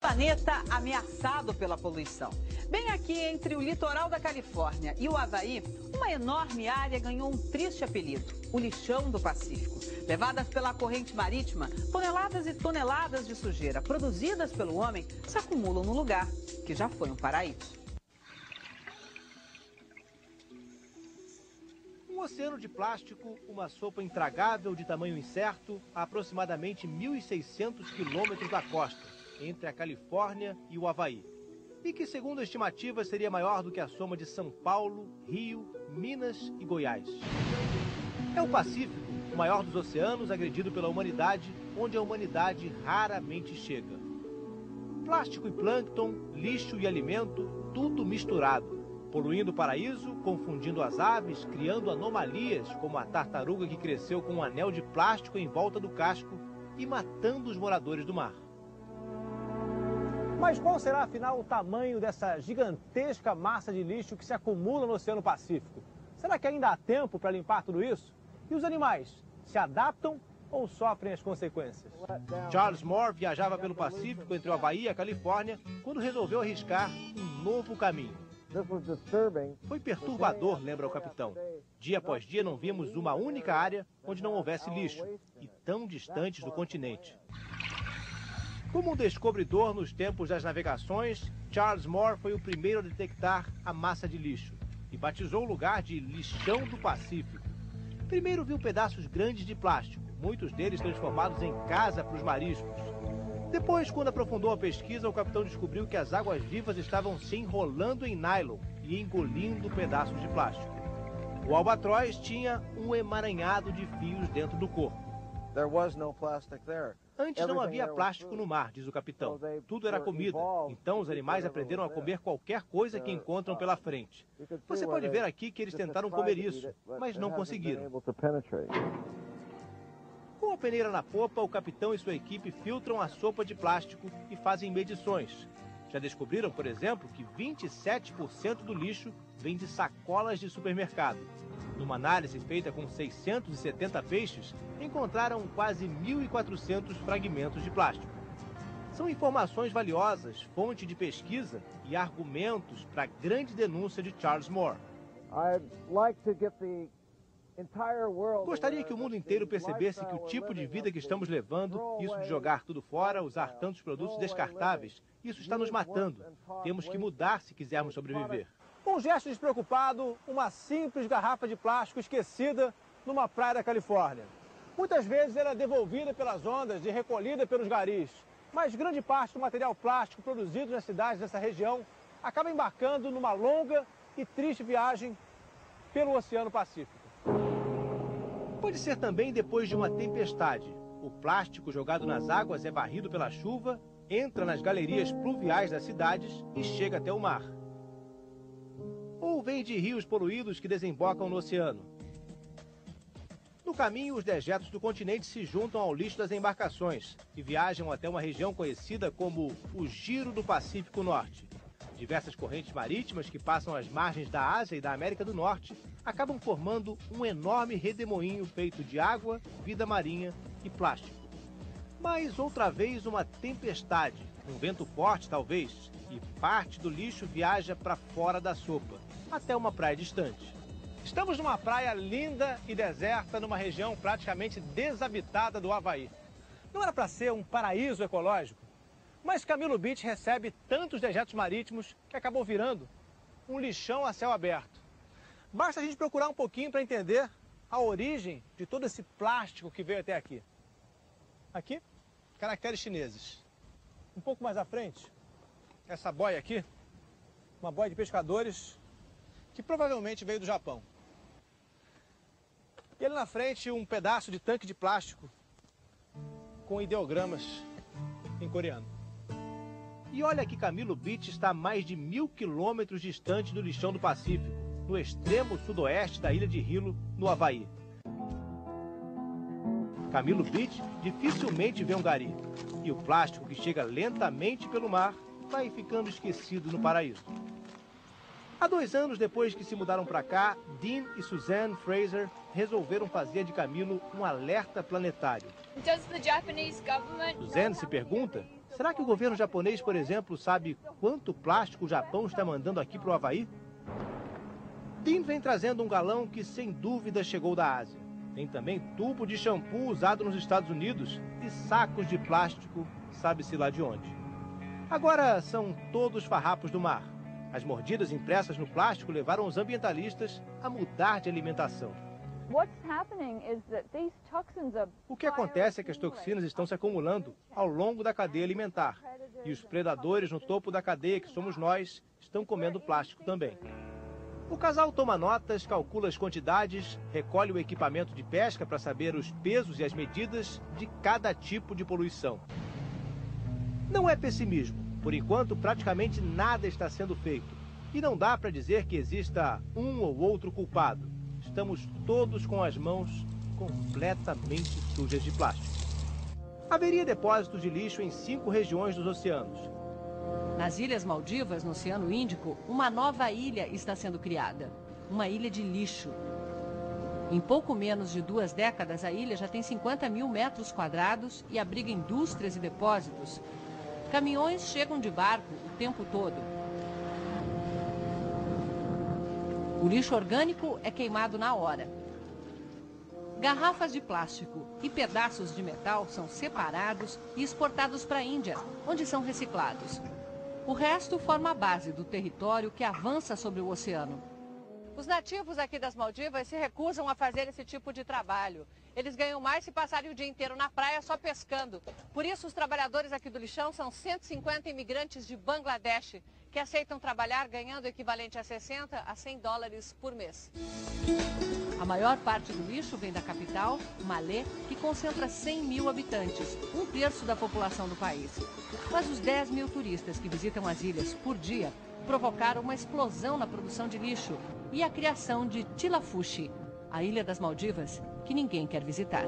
Planeta ameaçado pela poluição. Bem aqui entre o litoral da Califórnia e o Havaí, uma enorme área ganhou um triste apelido, o lixão do Pacífico. Levadas pela corrente marítima, toneladas e toneladas de sujeira produzidas pelo homem se acumulam no lugar, que já foi um paraíso. Um oceano de plástico, uma sopa intragável de tamanho incerto, a aproximadamente 1.600 quilômetros da costa, entre a Califórnia e o Havaí. E que, segundo estimativas, seria maior do que a soma de São Paulo, Rio, Minas e Goiás. É o Pacífico, o maior dos oceanos agredido pela humanidade, onde a humanidade raramente chega. Plástico e plâncton, lixo e alimento, tudo misturado. Poluindo o paraíso, confundindo as aves, criando anomalias, como a tartaruga que cresceu com um anel de plástico em volta do casco e matando os moradores do mar. Mas qual será, afinal, o tamanho dessa gigantesca massa de lixo que se acumula no Oceano Pacífico? Será que ainda há tempo para limpar tudo isso? E os animais, se adaptam ou sofrem as consequências? Charles Moore viajava pelo Pacífico entre o Havaí e a Califórnia quando resolveu arriscar um novo caminho. Foi perturbador, lembra o capitão. Dia após dia não vimos uma única área onde não houvesse lixo, e tão distantes do continente. Como um descobridor nos tempos das navegações, Charles Moore foi o primeiro a detectar a massa de lixo e batizou o lugar de Lixão do Pacífico. Primeiro viu pedaços grandes de plástico, muitos deles transformados em casa para os mariscos. Depois, quando aprofundou a pesquisa, o capitão descobriu que as águas-vivas estavam se enrolando em nylon e engolindo pedaços de plástico. O albatroz tinha um emaranhado de fios dentro do corpo. Antes não havia plástico no mar, diz o capitão. Tudo era comida, então os animais aprenderam a comer qualquer coisa que encontram pela frente. Você pode ver aqui que eles tentaram comer isso, mas não conseguiram. Com a peneira na popa, o capitão e sua equipe filtram a sopa de plástico e fazem medições. Já descobriram, por exemplo, que 27% do lixo vem de sacolas de supermercado. Numa análise feita com 670 peixes, encontraram quase 1.400 fragmentos de plástico. São informações valiosas, fonte de pesquisa e argumentos para a grande denúncia de Charles Moore. Gostaria que o mundo inteiro percebesse que o tipo de vida que estamos levando, isso de jogar tudo fora, usar tantos produtos descartáveis, isso está nos matando. Temos que mudar se quisermos sobreviver. Com um gesto despreocupado, uma simples garrafa de plástico esquecida numa praia da Califórnia. Muitas vezes era devolvida pelas ondas e recolhida pelos garis, mas grande parte do material plástico produzido nas cidades dessa região acaba embarcando numa longa e triste viagem pelo Oceano Pacífico. Pode ser também depois de uma tempestade. O plástico jogado nas águas é varrido pela chuva, entra nas galerias pluviais das cidades e chega até o mar. Ou vem de rios poluídos que desembocam no oceano. No caminho, os dejetos do continente se juntam ao lixo das embarcações e viajam até uma região conhecida como o Giro do Pacífico Norte. Diversas correntes marítimas que passam as margens da Ásia e da América do Norte acabam formando um enorme redemoinho feito de água, vida marinha e plástico. Mas outra vez uma tempestade, um vento forte talvez, e parte do lixo viaja para fora da sopa, até uma praia distante. Estamos numa praia linda e deserta, numa região praticamente desabitada do Havaí. Não era para ser um paraíso ecológico, mas Camilo Beach recebe tantos dejetos marítimos que acabou virando um lixão a céu aberto. Basta a gente procurar um pouquinho para entender a origem de todo esse plástico que veio até aqui. Aqui, caracteres chineses. Um pouco mais à frente, essa boia aqui, uma boia de pescadores que provavelmente veio do Japão. E ali na frente, um pedaço de tanque de plástico com ideogramas em coreano. E olha que Camilo Beach está a mais de 1.000 quilômetros distante do lixão do Pacífico, no extremo sudoeste da ilha de Hilo, no Havaí. Camilo Beach dificilmente vê um gari, e o plástico que chega lentamente pelo mar vai ficando esquecido no paraíso. Há 2 anos depois que se mudaram para cá, Dean e Suzanne Fraser resolveram fazer de Camilo um alerta planetário. Suzanne se pergunta Será que o governo japonês, por exemplo, sabe quanto plástico o Japão está mandando aqui para o Havaí? Tim vem trazendo um galão que sem dúvida chegou da Ásia. Tem também tubo de shampoo usado nos Estados Unidos e sacos de plástico, sabe-se lá de onde. Agora são todos farrapos do mar. As mordidas impressas no plástico levaram os ambientalistas a mudar de alimentação. O que acontece é que as toxinas estão se acumulando ao longo da cadeia alimentar. E os predadores no topo da cadeia, que somos nós, estão comendo plástico também. O casal toma notas, calcula as quantidades, recolhe o equipamento de pesca para saber os pesos e as medidas de cada tipo de poluição. Não é pessimismo. Por enquanto, praticamente nada está sendo feito. E não dá para dizer que exista um ou outro culpado. Estamos todos com as mãos completamente sujas de plástico. Haveria depósitos de lixo em 5 regiões dos oceanos. Nas Ilhas Maldivas, no Oceano Índico, uma nova ilha está sendo criada. Uma ilha de lixo. Em pouco menos de 2 décadas, a ilha já tem 50 mil metros quadrados e abriga indústrias e depósitos. Caminhões chegam de barco o tempo todo. O lixo orgânico é queimado na hora. Garrafas de plástico e pedaços de metal são separados e exportados para a Índia, onde são reciclados. O resto forma a base do território que avança sobre o oceano. Os nativos aqui das Maldivas se recusam a fazer esse tipo de trabalho. Eles ganham mais se passarem o dia inteiro na praia só pescando. Por isso, os trabalhadores aqui do lixão são 150 imigrantes de Bangladesh, que aceitam trabalhar ganhando o equivalente a 60 a 100 dólares por mês. A maior parte do lixo vem da capital, Malé, que concentra 100 mil habitantes, 1/3 da população do país. Mas os 10 mil turistas que visitam as ilhas por dia provocaram uma explosão na produção de lixo e a criação de Tilafushi, a ilha das Maldivas que ninguém quer visitar.